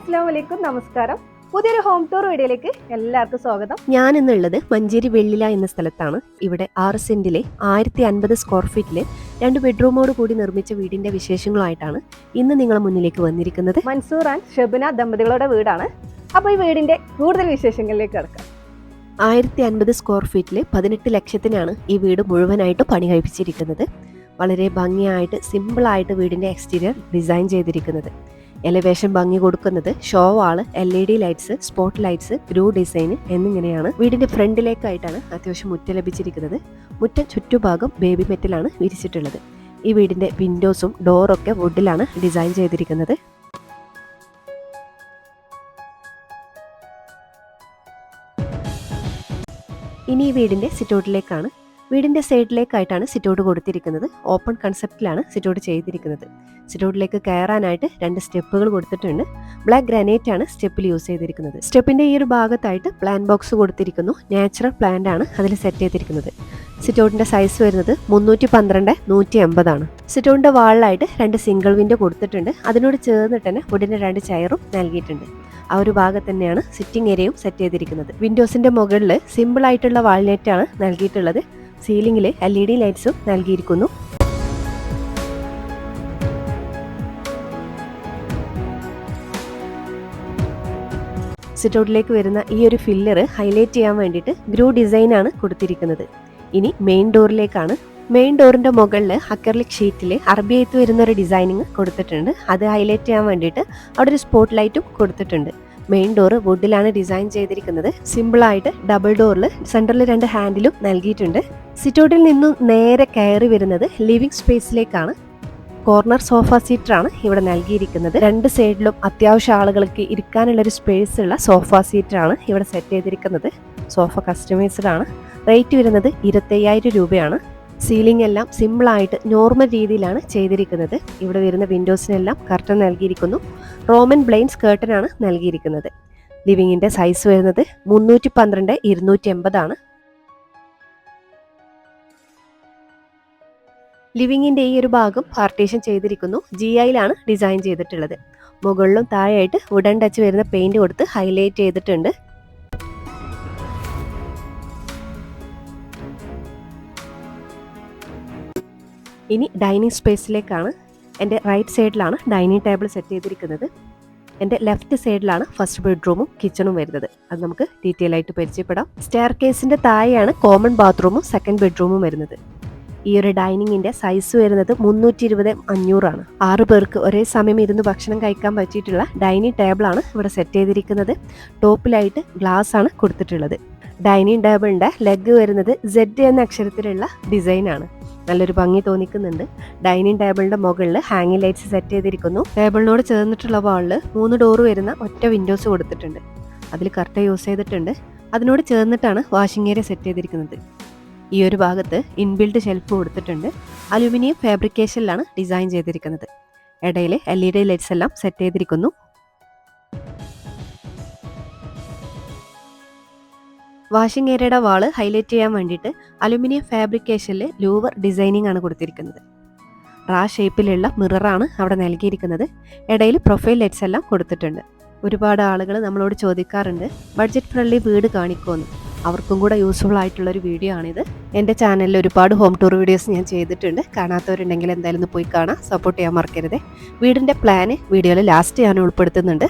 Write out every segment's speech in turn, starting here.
അസ്സലാമു അലൈക്കും, നമസ്കാരം. പുതിയൊരു ഹോം ടൂർ വീഡിയോയിലേക്ക് എല്ലാവർക്കും സ്വാഗതം. ഞാൻ ഇന്നുള്ളത് മഞ്ചേരി വെള്ളില എന്ന സ്ഥലത്താണ്. ഇവിടെ 6 സെന്റിലെ 1050 സ്ക്വയർ ഫീറ്റില് 2 ബെഡ്റൂമോട് കൂടി നിർമ്മിച്ച വീടിന്റെ വിശേഷങ്ങളുമായിട്ടാണ് ഇന്ന് നിങ്ങളുടെ മുന്നിലേക്ക് വന്നിരിക്കുന്നത്. മൻസൂർ ആൻഡ് ഷെബിന ദമ്പതികളുടെ വീടാണ്. അപ്പോൾ ഈ വീടിന്റെ കൂടുതൽ വിശേഷങ്ങളിലേക്ക് കിടക്കാം. 1050 സ്ക്വയർ ഫീറ്റില് 18 ലക്ഷത്തിനാണ് ഈ വീട് മുഴുവനായിട്ട് പണി കഴിപ്പിച്ചിരിക്കുന്നത്. വളരെ ഭംഗിയായിട്ട് സിമ്പിളായിട്ട് വീടിന്റെ എക്സ്റ്റീരിയർ ഡിസൈൻ ചെയ്തിരിക്കുന്നത്. എലിവേഷൻ ഭംഗി കൊടുക്കുന്നത് ഷോ വാള്, LED ലൈറ്റ്സ്, സ്പോട്ട് ലൈറ്റ്സ്, ഗ്രൂ ഡിസൈൻ എന്നിങ്ങനെയാണ്. വീടിന്റെ ഫ്രണ്ടിലേക്കായിട്ടാണ് അത്യാവശ്യം മുറ്റം ലഭിച്ചിരിക്കുന്നത്. മുറ്റം ചുറ്റുഭാഗം ബേബി മെറ്റലാണ് വിരിച്ചിട്ടുള്ളത്. ഈ വീടിന്റെ വിൻഡോസും ഡോറൊക്കെ വുഡിലാണ് ഡിസൈൻ ചെയ്തിരിക്കുന്നത്. ഇനി ഈ വീടിന്റെ സിറ്റൗട്ടിലേക്കാണ്. വീടിന്റെ സൈഡിലേക്കായിട്ടാണ് സിറ്റൗട്ട് കൊടുത്തിരിക്കുന്നത്. ഓപ്പൺ കൺസെപ്റ്റിലാണ് സിറ്റൗട്ട് ചെയ്തിരിക്കുന്നത്. സിറ്റൗട്ടിലേക്ക് കയറാനായിട്ട് 2 സ്റ്റെപ്പുകൾ കൊടുത്തിട്ടുണ്ട്. ബ്ലാക്ക് ഗ്രാനൈറ്റ് ആണ് സ്റ്റെപ്പിൽ യൂസ് ചെയ്തിരിക്കുന്നത്. സ്റ്റെപ്പിന്റെ ഈ ഒരു ഭാഗത്തായിട്ട് പ്ലാൻ ബോക്സ് കൊടുത്തിരിക്കുന്നു. നാച്ചുറൽ പ്ലാന്റ് ആണ് അതിൽ സെറ്റ് ചെയ്തിരിക്കുന്നത്. സിറ്റൗട്ടിന്റെ സൈസ് വരുന്നത് 312x180 ആണ്. സിറ്റൗട്ടിന്റെ വാളിലായിട്ട് 2 സിംഗിൾ വിൻഡോ കൊടുത്തിട്ടുണ്ട്. അതിനോട് ചേർന്നിട്ട് തന്നെ വുഡിന്റെ 2 ചെയറും നൽകിയിട്ടുണ്ട്. ആ ഒരു ഭാഗത്ത് തന്നെയാണ് സിറ്റിംഗ് ഏരിയയും സെറ്റ് ചെയ്തിരിക്കുന്നത്. വിൻഡോസിന്റെ മുകളിൽ സിമ്പിൾ ആയിട്ടുള്ള വാൾനെറ്റ് ആണ് നൽകിയിട്ടുള്ളത്. സീലിംഗിൽ LED ലൈറ്റ്സും നൽകിയിരിക്കുന്നു. സിറ്റൗട്ടിലേക്ക് വരുന്ന ഈ ഒരു ഫില്ലർ ഹൈലൈറ്റ് ചെയ്യാൻ വേണ്ടിയിട്ട് ഗ്രൂ ഡിസൈൻ ആണ് കൊടുത്തിരിക്കുന്നത്. ഇനി മെയിൻ ഡോറിലേക്കാണ്. മെയിൻ ഡോറിന്റെ മുകളിൽ അക്രലിക് ഷീറ്റിൽ അറബിയത്ത് വരുന്ന ഒരു ഡിസൈനിങ് കൊടുത്തിട്ടുണ്ട്. അത് ഹൈലൈറ്റ് ചെയ്യാൻ വേണ്ടിയിട്ട് അവിടെ ഒരു സ്പോട്ട് ലൈറ്റും കൊടുത്തിട്ടുണ്ട്. മെയിൻ ഡോർ വുഡിലാണ് ഡിസൈൻ ചെയ്തിരിക്കുന്നത്. സിമ്പിളായിട്ട് ഡബിൾ ഡോറിൽ സെന്ററിൽ 2 ഹാൻഡിലും നൽകിയിട്ടുണ്ട്. സിറ്റൗട്ടിൽ നിന്നും നേരെ കയറി വരുന്നത് ലിവിംഗ് സ്പേസിലേക്കാണ്. കോർണർ സോഫ സീറ്ററാണ് ഇവിടെ നൽകിയിരിക്കുന്നത്. 2 സൈഡിലും അത്യാവശ്യം ആളുകൾക്ക് ഇരിക്കാനുള്ളൊരു സ്പേസ് ഉള്ള സോഫ സീറ്ററാണ് ഇവിടെ സെറ്റ് ചെയ്തിരിക്കുന്നത്. സോഫ കസ്റ്റമൈസ്ഡ് ആണ്. റേറ്റ് വരുന്നത് 25,000 രൂപയാണ്. സീലിംഗ് എല്ലാം സിമ്പിളായിട്ട് നോർമൽ രീതിയിലാണ് ചെയ്തിരിക്കുന്നത്. ഇവിടെ വരുന്ന വിൻഡോസിനെല്ലാം കർട്ടൻ നൽകിയിരിക്കുന്നു. റോമൻ ബ്ലൈൻഡ്സ് കർട്ടൻ ആണ് നൽകിയിരിക്കുന്നത്. ലിവിങ്ങിന്റെ സൈസ് വരുന്നത് 312x280 ആണ്. ലിവിങ്ങിന്റെ ഈ ഒരു ഭാഗം പാർട്ടീഷൻ ചെയ്തിരിക്കുന്നു. GIയിലാണ് ഡിസൈൻ ചെയ്തിട്ടുള്ളത്. മുകളിലും താഴെയായിട്ട് വുഡൻ ടച്ച് വരുന്ന പെയിന്റ് കൊടുത്ത് ഹൈലൈറ്റ് ചെയ്തിട്ടുണ്ട്. ഇനി ഡൈനിങ് സ്പേസിലേക്കാണ്. എൻ്റെ റൈറ്റ് സൈഡിലാണ് ഡൈനിങ് ടേബിൾ സെറ്റ് ചെയ്തിരിക്കുന്നത്. എൻ്റെ ലെഫ്റ്റ് സൈഡിലാണ് ഫസ്റ്റ് ബെഡ്റൂമും കിച്ചണും വരുന്നത്. അത് നമുക്ക് ഡീറ്റെയിൽ ആയിട്ട് പരിചയപ്പെടാം. സ്റ്റെയർ കേസിൻ്റെ താഴെയാണ് കോമൺ ബാത്റൂമും സെക്കൻഡ് ബെഡ്റൂമും വരുന്നത്. ഈ ഒരു ഡൈനിങ്ങിൻ്റെ സൈസ് വരുന്നത് 320x500 ആണ്. 6 പേർക്ക് ഒരേ സമയം ഇരുന്ന് ഭക്ഷണം കഴിക്കാൻ പറ്റിയിട്ടുള്ള ഡൈനിങ് ടേബിളാണ് ഇവിടെ സെറ്റ് ചെയ്തിരിക്കുന്നത്. ടോപ്പിലായിട്ട് ഗ്ലാസ് ആണ് കൊടുത്തിട്ടുള്ളത്. ഡൈനിങ് ടേബിളിൻ്റെ ലെഗ് വരുന്നത് Z എന്ന അക്ഷരത്തിലുള്ള ഡിസൈനാണ്. നല്ലൊരു ഭംഗി തോന്നിക്കുന്നുണ്ട്. ഡൈനിങ് ടേബിളിന്റെ മുകളിൽ ഹാങ്ങിങ് ലൈറ്റ്സ് സെറ്റ് ചെയ്തിരിക്കുന്നു. ടേബിളിനോട് ചേർന്നിട്ടുള്ള വാളിൽ 3 ഡോർ വരുന്ന ഒറ്റ വിൻഡോസ് കൊടുത്തിട്ടുണ്ട്. അതിൽ കർട്ടൻ യൂസ് ചെയ്തിട്ടുണ്ട്. അതിനോട് ചേർന്നിട്ടാണ് വാഷിംഗ് ഏരിയ സെറ്റ് ചെയ്തിരിക്കുന്നത്. ഈ ഒരു ഭാഗത്ത് ഇൻബിൽഡ് ഷെൽഫ് കൊടുത്തിട്ടുണ്ട്. അലുമിനിയം ഫാബ്രിക്കേഷനിലാണ് ഡിസൈൻ ചെയ്തിരിക്കുന്നത്. ഇടയിൽ LED ലൈറ്റ്സ് എല്ലാം സെറ്റ് ചെയ്തിരിക്കുന്നു. വാഷിംഗ് ഏരിയയുടെ വാള് ഹൈലൈറ്റ് ചെയ്യാൻ വേണ്ടിയിട്ട് അലുമിനിയം ഫാബ്രിക്കേഷനിൽ ലൂവർ ഡിസൈനിങ് ആണ് കൊടുത്തിരിക്കുന്നത്. റാ ഷേപ്പിലുള്ള മിററാണ് അവിടെ നൽകിയിരിക്കുന്നത്. ഇടയിൽ പ്രൊഫൈൽ ലൈറ്റ്സ് എല്ലാം കൊടുത്തിട്ടുണ്ട്. ഒരുപാട് ആളുകൾ നമ്മളോട് ചോദിക്കാറുണ്ട് ബഡ്ജറ്റ് ഫ്രണ്ട്ലി വീട് കാണിക്കുമെന്ന്. അവർക്കും കൂടെ യൂസ്ഫുൾ ആയിട്ടുള്ളൊരു വീഡിയോ ആണിത്. എൻ്റെ ചാനലിൽ ഒരുപാട് ഹോം ടൂർ വീഡിയോസ് ഞാൻ ചെയ്തിട്ടുണ്ട്. കാണാത്തവരുണ്ടെങ്കിൽ എന്തായാലും ഒന്ന് പോയി കാണാം. സപ്പോർട്ട് ചെയ്യാൻ മറക്കരുത്. വീടിൻ്റെ പ്ലാന് വീഡിയോയിൽ ലാസ്റ്റ് ഞാൻ ഉൾപ്പെടുത്തുന്നുണ്ട്.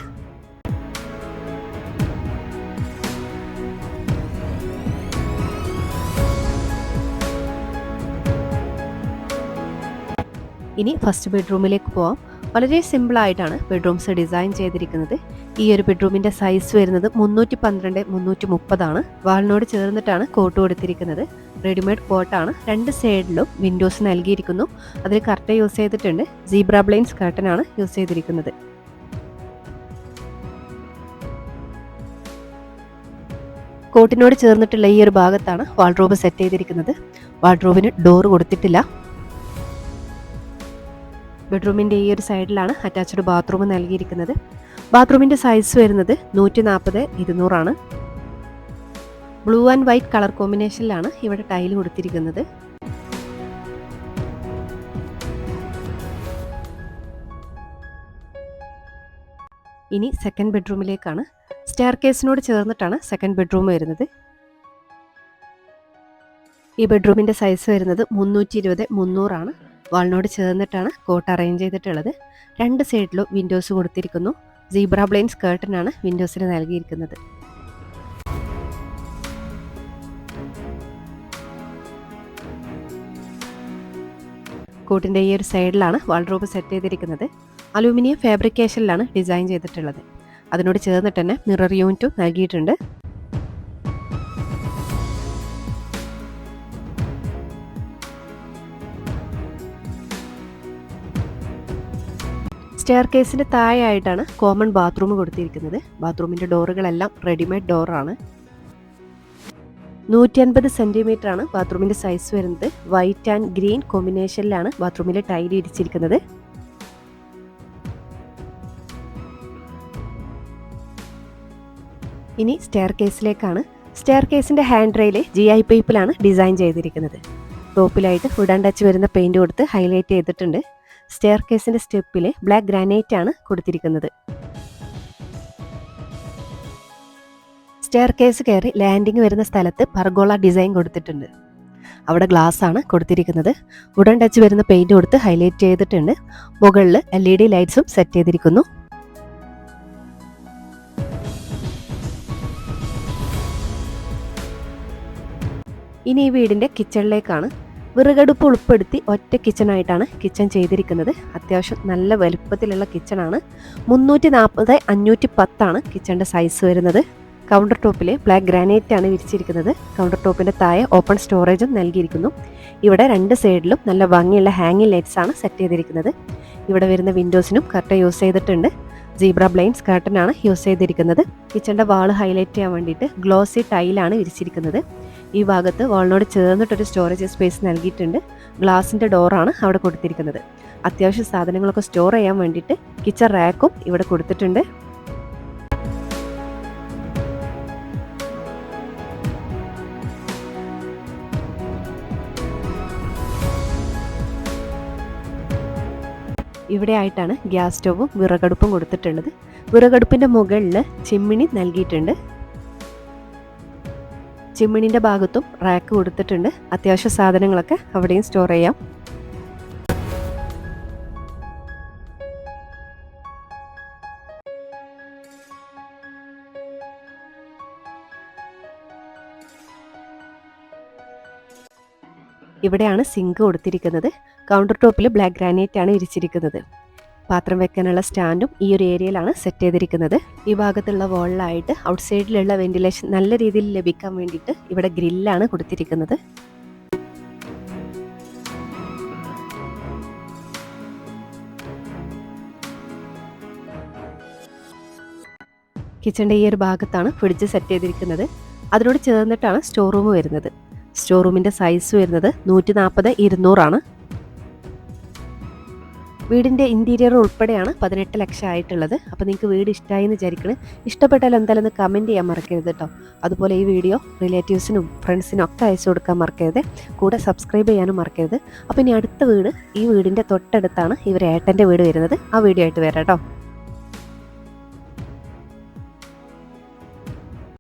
ഇനി ഫസ്റ്റ് ബെഡ്റൂമിലേക്ക് പോവാം. വളരെ സിമ്പിളായിട്ടാണ് ബെഡ്റൂംസ് ഡിസൈൻ ചെയ്തിരിക്കുന്നത്. ഈ ഒരു ബെഡ്റൂമിൻ്റെ സൈസ് വരുന്നത് 312x330 ആണ്. വാളിനോട് ചേർന്നിട്ടാണ് കോട്ട് കൊടുത്തിരിക്കുന്നത്. റെഡിമെയ്ഡ് കോട്ടാണ്. 2 സൈഡിലും വിൻഡോസ് നൽകിയിരിക്കുന്നു. അതിൽ കർട്ടൻ യൂസ് ചെയ്തിട്ടുണ്ട്. സീബ്ര ബ്ലൈൻഡ്സ് കർട്ടൻ ആണ് യൂസ് ചെയ്തിരിക്കുന്നത്. കോട്ടിനോട് ചേർന്നിട്ടുള്ള ഈ ഒരു ഭാഗത്താണ് വാൾഡ്രോബ് സെറ്റ് ചെയ്തിരിക്കുന്നത്. വാൾഡ്രോബിന് ഡോർ കൊടുത്തിട്ടില്ല. ബെഡ്റൂമിൻ്റെ ഈ ഒരു സൈഡിലാണ് അറ്റാച്ച്ഡ് ബാത്റൂം നൽകിയിരിക്കുന്നത്. ബാത്റൂമിൻ്റെ സൈസ് വരുന്നത് 140x200 ആണ്. ബ്ലൂ ആൻഡ് വൈറ്റ് കളർ കോമ്പിനേഷനിലാണ് ഇവിടെ ടൈൽ കൊടുത്തിരിക്കുന്നത്. ഇനി സെക്കൻഡ് ബെഡ്റൂമിലേക്കാണ്. സ്റ്റെയർ കേസിനോട് ചേർന്നിട്ടാണ് സെക്കൻഡ് ബെഡ്റൂം വരുന്നത്. ഈ ബെഡ്റൂമിൻ്റെ സൈസ് വരുന്നത് 320x300 വാളിനോട് ചേർന്നിട്ടാണ് കോട്ട് അറേഞ്ച് ചെയ്തിട്ടുള്ളത്. 2 സൈഡിലും വിൻഡോസ് കൊടുത്തിരിക്കുന്നു. സീബ്ര ബ്ലൈൻഡ്സ് കർട്ടനാണ് വിൻഡോസിന് നൽകിയിരിക്കുന്നത്. കോട്ടിൻ്റെ ഈ ഒരു സൈഡിലാണ് വാൾഡ്രോബ് സെറ്റ് ചെയ്തിരിക്കുന്നത്. അലൂമിനിയം ഫാബ്രിക്കേഷനിലാണ് ഡിസൈൻ ചെയ്തിട്ടുള്ളത്. അതിനോട് ചേർന്നിട്ട് തന്നെ മിറർ യൂണിറ്റും നൽകിയിട്ടുണ്ട്. സ്റ്റെയർ കേസിൻ്റെ താഴെയായിട്ടാണ് കോമൺ ബാത്റൂം കൊടുത്തിരിക്കുന്നത്. ബാത്റൂമിൻ്റെ ഡോറുകളെല്ലാം റെഡിമെയ്ഡ് ഡോറാണ്. 150 സെൻറ്റിമീറ്റർ ആണ് ബാത്റൂമിൻ്റെ സൈസ് വരുന്നത്. വൈറ്റ് ആൻഡ് ഗ്രീൻ കോമ്പിനേഷനിലാണ് ബാത്റൂമിൽ ടൈൽ ഇടിച്ചിരിക്കുന്നത്. ഇനി സ്റ്റെയർ കേസിലേക്കാണ്. സ്റ്റെയർ കേസിൻ്റെ ഹാൻഡ് റെയിൽ GI പൈപ്പിലാണ് ഡിസൈൻ ചെയ്തിരിക്കുന്നത്. ടോപ്പിലായിട്ട് വുഡൻ ടച്ച് വരുന്ന പെയിൻറ് കൊടുത്ത് ഹൈലൈറ്റ് ചെയ്തിട്ടുണ്ട്. സ്റ്റെയർ കേസിൻ്റെ സ്റ്റെപ്പിൽ ബ്ലാക്ക് ഗ്രാനൈറ്റ് ആണ് കൊടുത്തിരിക്കുന്നത്. സ്റ്റെയർ കേസ് കയറി ലാൻഡിങ് വരുന്ന സ്ഥലത്ത് പർഗോള ഡിസൈൻ കൊടുത്തിട്ടുണ്ട്. അവിടെ ഗ്ലാസ് ആണ് കൊടുത്തിരിക്കുന്നത്. വുഡൻ ടച്ച് വരുന്ന പെയിൻറ് കൊടുത്ത് ഹൈലൈറ്റ് ചെയ്തിട്ടുണ്ട്. മുകളിൽ LED ലൈറ്റ്സും സെറ്റ് ചെയ്തിരിക്കുന്നു. ഇനി ഈ വീടിൻ്റെ കിച്ചണിലേക്കാണ്. വിറകടുപ്പ് ഉൾപ്പെടുത്തി ഒറ്റ കിച്ചണായിട്ടാണ് കിച്ചൺ ചെയ്തിരിക്കുന്നത്. അത്യാവശ്യം നല്ല വലുപ്പത്തിലുള്ള കിച്ചണാണ്. 340x510 കിച്ചണിൻ്റെ സൈസ് വരുന്നത്. കൗണ്ടർ ടോപ്പിൽ ബ്ലാക്ക് ഗ്രാനൈറ്റ് ആണ് വിരിച്ചിരിക്കുന്നത്. കൗണ്ടർ ടോപ്പിൻ്റെ താഴെ ഓപ്പൺ സ്റ്റോറേജും നൽകിയിരിക്കുന്നു. ഇവിടെ 2 സൈഡിലും നല്ല ഭംഗിയുള്ള ഹാങ്ങിങ് ലൈറ്റ്സ് ആണ് സെറ്റ് ചെയ്തിരിക്കുന്നത്. ഇവിടെ വരുന്ന വിൻഡോസിനും കർട്ടൻ യൂസ് ചെയ്തിട്ടുണ്ട്. സീബ്ര ബ്ലൈൻഡ്സ് കർട്ടനാണ് യൂസ് ചെയ്തിരിക്കുന്നത്. കിച്ചണിൻ്റെ വാൾ ഹൈലൈറ്റ് ചെയ്യാൻ വേണ്ടിയിട്ട് ഗ്ലോസി ടൈലാണ് വിരിച്ചിരിക്കുന്നത്. ഈ ഭാഗത്ത് വാളിനോട് ചേർന്നിട്ടൊരു സ്റ്റോറേജ് സ്പേസ് നൽകിയിട്ടുണ്ട്. ഗ്ലാസിൻ്റെ ഡോറാണ് അവിടെ കൊടുത്തിരിക്കുന്നത്. അത്യാവശ്യം സാധനങ്ങളൊക്കെ സ്റ്റോർ ചെയ്യാൻ വേണ്ടിയിട്ട് കിച്ചൺ റാക്കും ഇവിടെ കൊടുത്തിട്ടുണ്ട്. ഇവിടെ ആയിട്ടാണ് ഗ്യാസ് സ്റ്റൗവും വിറകടുപ്പും കൊടുത്തിട്ടുള്ളത്. വിറകടുപ്പിൻ്റെ മുകളിൽ ചിമ്മിണി നൽകിയിട്ടുണ്ട്. ചിമ്മിണിൻ്റെ ഭാഗത്തും റാക്ക് കൊടുത്തിട്ടുണ്ട്. അത്യാവശ്യ സാധനങ്ങളൊക്കെ അവിടെയും സ്റ്റോർ ചെയ്യാം. ഇവിടെയാണ് സിങ്ക് കൊടുത്തിരിക്കുന്നത്. കൗണ്ടർ ടോപ്പിൽ ബ്ലാക്ക് ഗ്രാനൈറ്റ് ആണ് വിരിച്ചിരിക്കുന്നത്. പാത്രം വെക്കാനുള്ള സ്റ്റാൻഡും ഈ ഒരു ഏരിയയിലാണ് സെറ്റ് ചെയ്തിരിക്കുന്നത്. ഈ ഭാഗത്തുള്ള വോളിലായിട്ട് ഔട്ട്സൈഡിലുള്ള വെന്റിലേഷൻ നല്ല രീതിയിൽ ലഭിക്കാൻ വേണ്ടിയിട്ട് ഇവിടെ ഗ്രില്ലാണ് കൊടുത്തിരിക്കുന്നത്. കിച്ചണിൻ്റെ ഈ ഒരു ഭാഗത്താണ് ഫ്രിഡ്ജ് സെറ്റ് ചെയ്തിരിക്കുന്നത്. അതിനോട് ചേർന്നിട്ടാണ് സ്റ്റോർ റൂം വരുന്നത്. സ്റ്റോർ റൂമിൻ്റെ സൈസ് വരുന്നത് 140x200 വീടിൻ്റെ ഇൻറ്റീരിയർ ഉൾപ്പെടെയാണ് 18 ലക്ഷം ആയിട്ടുള്ളത്. അപ്പോൾ നിങ്ങൾക്ക് വീട് ഇഷ്ടമായി എന്ന് വിചാരിക്കണം. ഇഷ്ടപ്പെട്ടാൽ എന്തായാലും ഒന്ന് കമൻറ്റ് ചെയ്യാൻ മറക്കരുത് കേട്ടോ. അതുപോലെ ഈ വീഡിയോ റിലേറ്റീവ്സിനും ഫ്രണ്ട്സിനും ഒക്കെ അയച്ചു കൊടുക്കാൻ മറക്കരുത്. കൂടെ സബ്സ്ക്രൈബ് ചെയ്യാനും മറക്കരുത്. അപ്പോൾ ഇനി അടുത്ത വീട് ഈ വീടിൻ്റെ തൊട്ടടുത്താണ് ഇവർ ഏട്ടൻ്റെ വീട് വരുന്നത്. ആ വീഡിയോ ആയിട്ട് വരാം കേട്ടോ.